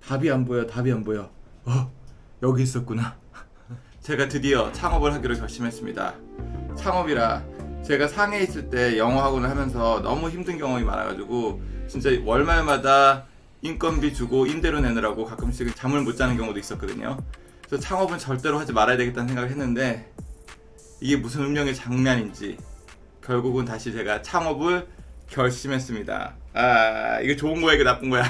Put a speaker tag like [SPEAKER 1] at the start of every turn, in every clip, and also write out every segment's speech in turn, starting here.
[SPEAKER 1] 답이 안 보여, 답이 안 보여. 여기 있었구나. 제가 드디어 창업을 하기로 결심했습니다. 창업이라 제가 상해에 있을 때 영어 학원을 하면서 너무 힘든 경험이 많아가지고 진짜 월말마다 인건비 주고 임대료 내느라고 가끔씩 잠을 못 자는 경우도 있었거든요. 그래서 창업은 절대로 하지 말아야 되겠다는 생각을 했는데 이게 무슨 운명의 장난인지 결국은 다시 제가 창업을 결심했습니다. 이게 좋은 거야, 이게 나쁜 거야?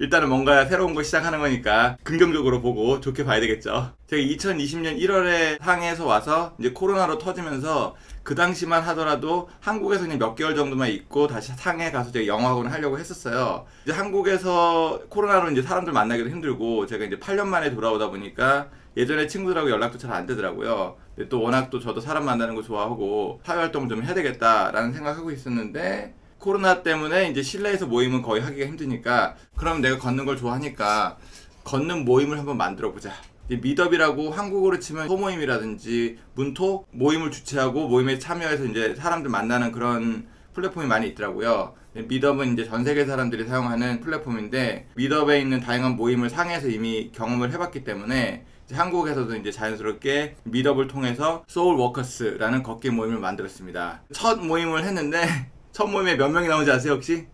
[SPEAKER 1] 일단은 뭔가 새로운 거 시작하는 거니까 긍정적으로 보고 좋게 봐야 되겠죠. 제가 2020년 1월에 상해에서 와서 이제 코로나로 터지면서 그 당시만 하더라도 한국에서 그냥 몇 개월 정도만 있고 다시 상해에 가서 제가 영어학원을 하려고 했었어요. 이제 한국에서 코로나로 이제 사람들 만나기도 힘들고 제가 이제 8년 만에 돌아오다 보니까 예전에 친구들하고 연락도 잘 안 되더라고요. 근데 또 워낙 또 저도 사람 만나는 거 좋아하고 사회활동 좀 해야 되겠다라는 생각하고 있었는데 코로나 때문에 이제 실내에서 모임은 거의 하기가 힘드니까 그럼 내가 걷는 걸 좋아하니까 걷는 모임을 한번 만들어 보자. 미더비라고 한국어로 치면 소모임이라든지 문토 모임을 주최하고 모임에 참여해서 이제 사람들 만나는 그런 플랫폼이 많이 있더라고요. 미덥은 이제 전 세계 사람들이 사용하는 플랫폼인데 미덥에 있는 다양한 모임을 상해에서 이미 경험을 해봤기 때문에 이제 한국에서도 이제 자연스럽게 미덥을 통해서 소울 워커스라는 걷기 모임을 만들었습니다. 첫 모임을 했는데 첫 모임에 몇 명이 나오는지 아세요 혹시?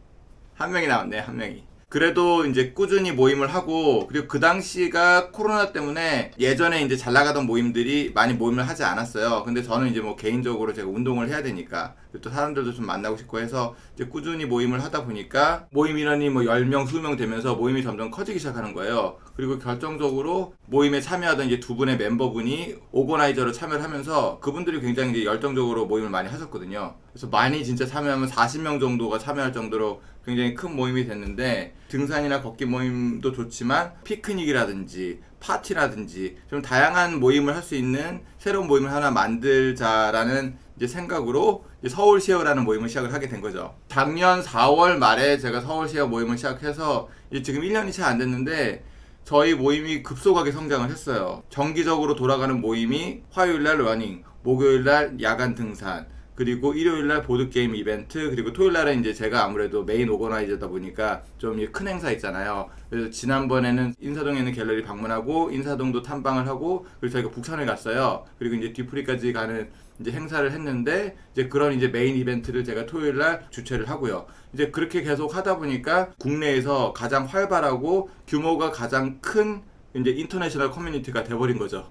[SPEAKER 1] 한 명이 나왔네요, 한 명이. 그래도 이제 꾸준히 모임을 하고 그리고 그 당시가 코로나 때문에 예전에 이제 잘 나가던 모임들이 많이 모임을 하지 않았어요. 근데 저는 이제 뭐 개인적으로 제가 운동을 해야 되니까 또 사람들도 좀 만나고 싶고 해서 이제 꾸준히 모임을 하다 보니까 모임 인원이 뭐 10명, 20명 되면서 모임이 점점 커지기 시작하는 거예요. 그리고 결정적으로 모임에 참여하던 이제 두 분의 멤버분이 오거나이저로 참여를 하면서 그분들이 굉장히 이제 열정적으로 모임을 많이 하셨거든요. 그래서 많이 진짜 참여하면 40명 정도가 참여할 정도로 굉장히 큰 모임이 됐는데 등산이나 걷기 모임도 좋지만 피크닉이라든지 파티라든지 좀 다양한 모임을 할 수 있는 새로운 모임을 하나 만들자라는 이제 생각으로 이제 서울시어라는 모임을 시작을 하게 된 거죠. 작년 4월 말에 제가 서울시어 모임을 시작해서 이제 지금 1년이 채 안 됐는데 저희 모임이 급속하게 성장을 했어요. 정기적으로 돌아가는 모임이 화요일날 러닝, 목요일날 야간 등산, 그리고 일요일날 보드게임 이벤트, 그리고 토요일날은 이제 제가 아무래도 메인 오거나이저다 보니까 좀 큰 행사 있잖아요. 그래서 지난번에는 인사동에 있는 갤러리 방문하고 인사동도 탐방을 하고 그리고 저희가 북산을 갔어요. 그리고 이제 뒤풀이까지 가는 이제 행사를 했는데 이제 그런 이제 메인 이벤트를 제가 토요일날 주최를 하고요. 이제 그렇게 계속 하다 보니까 국내에서 가장 활발하고 규모가 가장 큰 이제 인터내셔널 커뮤니티가 돼버린 거죠.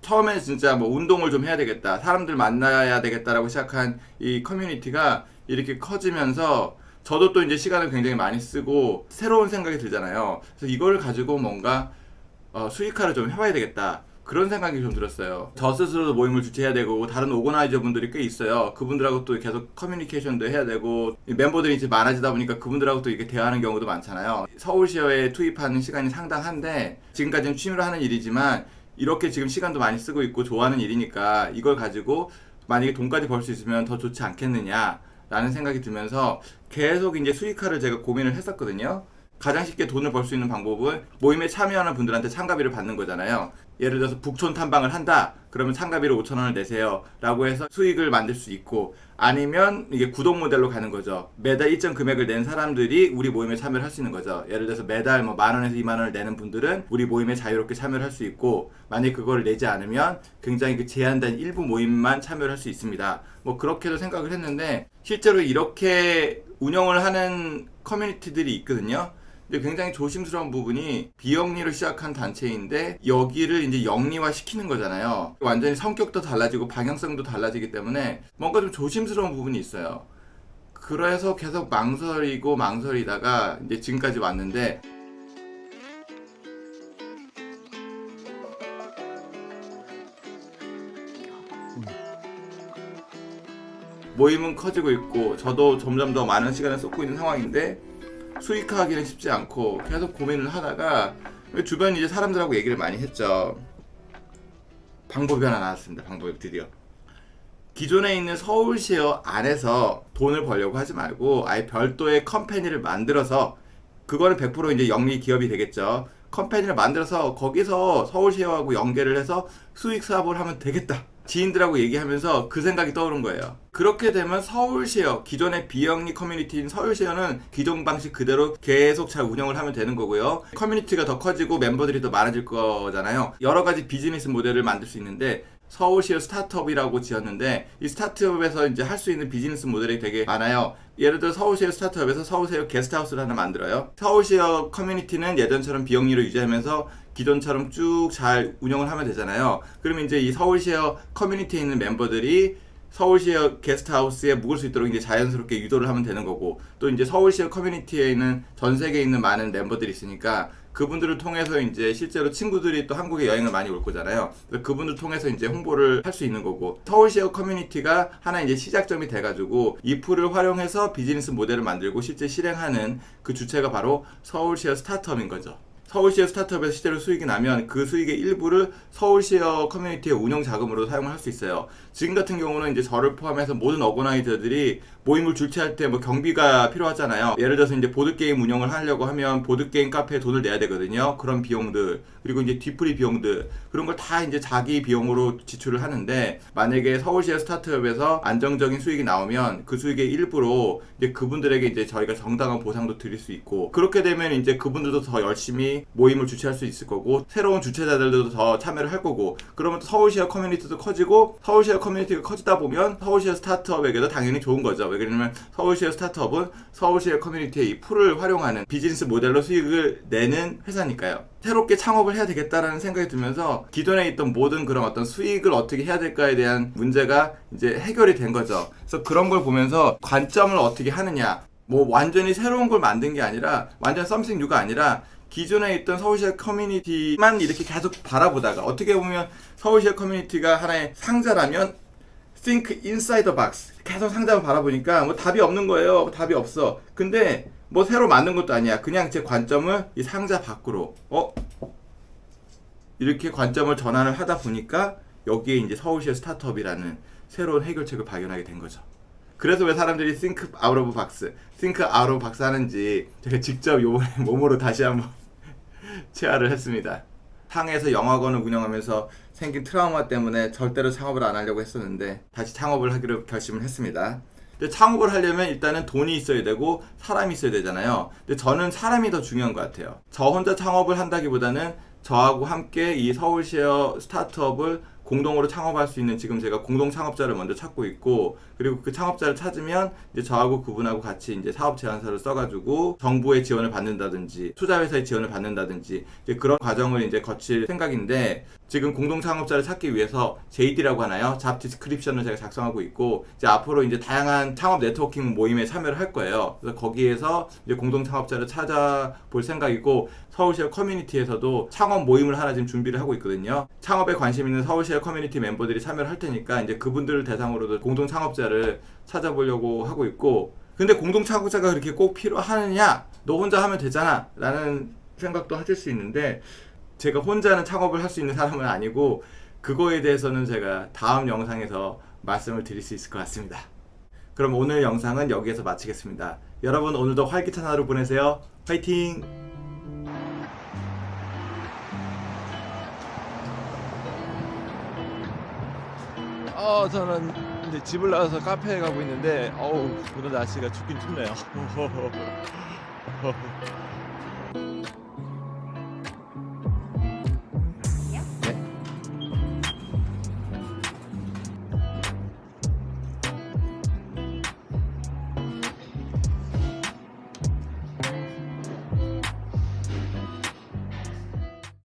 [SPEAKER 1] 처음에 진짜 뭐 운동을 좀 해야 되겠다, 사람들 만나야 되겠다라고 시작한 이 커뮤니티가 이렇게 커지면서 저도 또 이제 시간을 굉장히 많이 쓰고 새로운 생각이 들잖아요. 그래서 이걸 가지고 뭔가 수익화를 좀 해봐야 되겠다, 그런 생각이 좀 들었어요. 저 스스로도 모임을 주최해야 되고 다른 오거나이저 분들이 꽤 있어요. 그분들하고 또 계속 커뮤니케이션도 해야 되고 멤버들이 이제 많아지다 보니까 그분들하고 또 이렇게 대화하는 경우도 많잖아요. 서울시어에 투입하는 시간이 상당한데 지금까지는 취미로 하는 일이지만 이렇게 지금 시간도 많이 쓰고 있고 좋아하는 일이니까 이걸 가지고 만약에 돈까지 벌 수 있으면 더 좋지 않겠느냐 라는 생각이 들면서 계속 이제 수익화를 제가 고민을 했었거든요. 가장 쉽게 돈을 벌 수 있는 방법은 모임에 참여하는 분들한테 참가비를 받는 거잖아요. 예를 들어서 북촌 탐방을 한다, 그러면 참가비를 5,000원을 내세요 라고 해서 수익을 만들 수 있고, 아니면 이게 구독 모델로 가는 거죠. 매달 일정 금액을 낸 사람들이 우리 모임에 참여를 할 수 있는 거죠. 예를 들어서 매달 뭐 10,000원에서 20,000원을 내는 분들은 우리 모임에 자유롭게 참여를 할 수 있고, 만약에 그걸 내지 않으면 굉장히 그 제한된 일부 모임만 참여를 할 수 있습니다. 뭐 그렇게도 생각을 했는데 실제로 이렇게 운영을 하는 커뮤니티들이 있거든요. 근데 굉장히 조심스러운 부분이 비영리로 시작한 단체인데 여기를 이제 영리화 시키는 거잖아요. 완전히 성격도 달라지고 방향성도 달라지기 때문에 뭔가 좀 조심스러운 부분이 있어요. 그래서 계속 망설이고 망설이다가 이제 지금까지 왔는데, 모임은 커지고 있고 저도 점점 더 많은 시간을 쏟고 있는 상황인데 수익화하기는 쉽지 않고 계속 고민을 하다가 주변 이제 사람들하고 얘기를 많이 했죠. 방법이 하나 나왔습니다. 방법이 드디어. 기존에 있는 서울시어 안에서 돈을 벌려고 하지 말고 아예 별도의 컴퍼니를 만들어서, 그거는 100% 이제 영리 기업이 되겠죠. 컴퍼니를 만들어서 거기서 서울시어하고 연계를 해서 수익 사업을 하면 되겠다 지인들하고 얘기하면서 그 생각이 떠오른 거예요. 그렇게 되면 서울시어, 기존의 비영리 커뮤니티인 서울시어는 기존 방식 그대로 계속 잘 운영을 하면 되는 거고요. 커뮤니티가 더 커지고 멤버들이 더 많아질 거잖아요. 여러 가지 비즈니스 모델을 만들 수 있는데 서울시어 스타트업이라고 지었는데 이 스타트업에서 이제 할 수 있는 비즈니스 모델이 되게 많아요. 예를 들어 서울시어 스타트업에서 서울시어 게스트하우스를 하나 만들어요. 서울시어 커뮤니티는 예전처럼 비영리로 유지하면서 기존처럼 쭉 잘 운영을 하면 되잖아요. 그러면 이제 이 서울시어 커뮤니티에 있는 멤버들이 서울시어 게스트하우스에 묵을 수 있도록 이제 자연스럽게 유도를 하면 되는 거고, 또 이제 서울시어 커뮤니티에 있는 전 세계에 있는 많은 멤버들이 있으니까 그분들을 통해서 이제 실제로 친구들이 또 한국에 여행을 많이 올 거잖아요. 그래서 그분들 통해서 이제 홍보를 할 수 있는 거고, 서울시어 커뮤니티가 하나 이제 시작점이 돼가지고 이 풀을 활용해서 비즈니스 모델을 만들고 실제 실행하는 그 주체가 바로 서울시어 스타트업인 거죠. 서울시어 스타트업에서 실제로 수익이 나면 그 수익의 일부를 서울시어 커뮤니티의 운영 자금으로 사용을 할 수 있어요. 지금 같은 경우는 이제 저를 포함해서 모든 어거나이저들이 모임을 주최할 때 뭐 경비가 필요하잖아요. 예를 들어서 이제 보드게임 운영을 하려고 하면 보드게임 카페에 돈을 내야 되거든요. 그런 비용들, 그리고 이제 뒤풀이 비용들, 그런 걸 다 이제 자기 비용으로 지출을 하는데, 만약에 서울시어 스타트업에서 안정적인 수익이 나오면 그 수익의 일부로 이제 그분들에게 이제 저희가 정당한 보상도 드릴 수 있고, 그렇게 되면 이제 그분들도 더 열심히 모임을 주최할 수 있을 거고, 새로운 주최자들도 더 참여를 할 거고, 그러면 서울시어 커뮤니티도 커지고, 서울시어 커뮤니티가 커지다 보면 서울시어 스타트업에게도 당연히 좋은 거죠. 왜 그러냐면 서울시어 스타트업은 서울시어 커뮤니티의 이 풀을 활용하는 비즈니스 모델로 수익을 내는 회사니까요. 새롭게 창업을 해야 되겠다라는 생각이 들면서 기존에 있던 모든 그런 어떤 수익을 어떻게 해야 될까에 대한 문제가 이제 해결이 된 거죠. 그래서 그런 걸 보면서 관점을 어떻게 하느냐, 뭐 완전히 새로운 걸 만든 게 아니라, 완전 something new가 아니라 기존에 있던 서울시어 커뮤니티만 이렇게 계속 바라보다가, 어떻게 보면 서울시어 커뮤니티가 하나의 상자라면 think inside the box, 계속 상자만 바라보니까 뭐 답이 없는 거예요. 답이 없어. 근데 뭐 새로 만든 것도 아니야. 그냥 제 관점을 이 상자 밖으로 이렇게 관점을 전환을 하다 보니까 여기에 이제 서울시어 스타트업이라는 새로운 해결책을 발견하게 된 거죠. 그래서 왜 사람들이 think out of box, think out of box 하는지 제가 직접 요번에 몸으로 다시 한번 체화를 했습니다. 상해에서 영화관을 운영하면서 생긴 트라우마 때문에 절대로 창업을 안 하려고 했었는데 다시 창업을 하기로 결심을 했습니다. 근데 창업을 하려면 일단은 돈이 있어야 되고 사람이 있어야 되잖아요. 근데 저는 사람이 더 중요한 것 같아요. 저 혼자 창업을 한다기보다는 저하고 함께 이 서울시어 스타트업을 공동으로 창업할 수 있는, 지금 제가 공동 창업자를 먼저 찾고 있고, 그리고 그 창업자를 찾으면 이제 저하고 그분하고 같이 이제 사업 제안서를 써가지고 정부의 지원을 받는다든지 투자회사의 지원을 받는다든지 이제 그런 과정을 이제 거칠 생각인데, 지금 공동 창업자를 찾기 위해서 JD라고 하나요? 잡 디스크립션을 제가 작성하고 있고, 이제 앞으로 이제 다양한 창업 네트워킹 모임에 참여를 할 거예요. 그래서 거기에서 이제 공동 창업자를 찾아볼 생각이고, 서울시어 커뮤니티에서도 창업 모임을 하나 지금 준비를 하고 있거든요. 창업에 관심 있는 서울시어 커뮤니티 멤버들이 참여를 할 테니까 이제 그분들을 대상으로도 공동 창업자를 찾아보려고 하고 있고, 근데 공동 창업자가 그렇게 꼭 필요하느냐? 너 혼자 하면 되잖아 라는 생각도 하실 수 있는데, 제가 혼자는 창업을 할 수 있는 사람은 아니고, 그거에 대해서는 제가 다음 영상에서 말씀을 드릴 수 있을 것 같습니다. 그럼 오늘 영상은 여기에서 마치겠습니다. 여러분 오늘도 활기찬 하루 보내세요. 화이팅!
[SPEAKER 2] 저는 이제 집을 나와서 카페에 가고 있는데, 오늘 날씨가 춥긴 춥네요.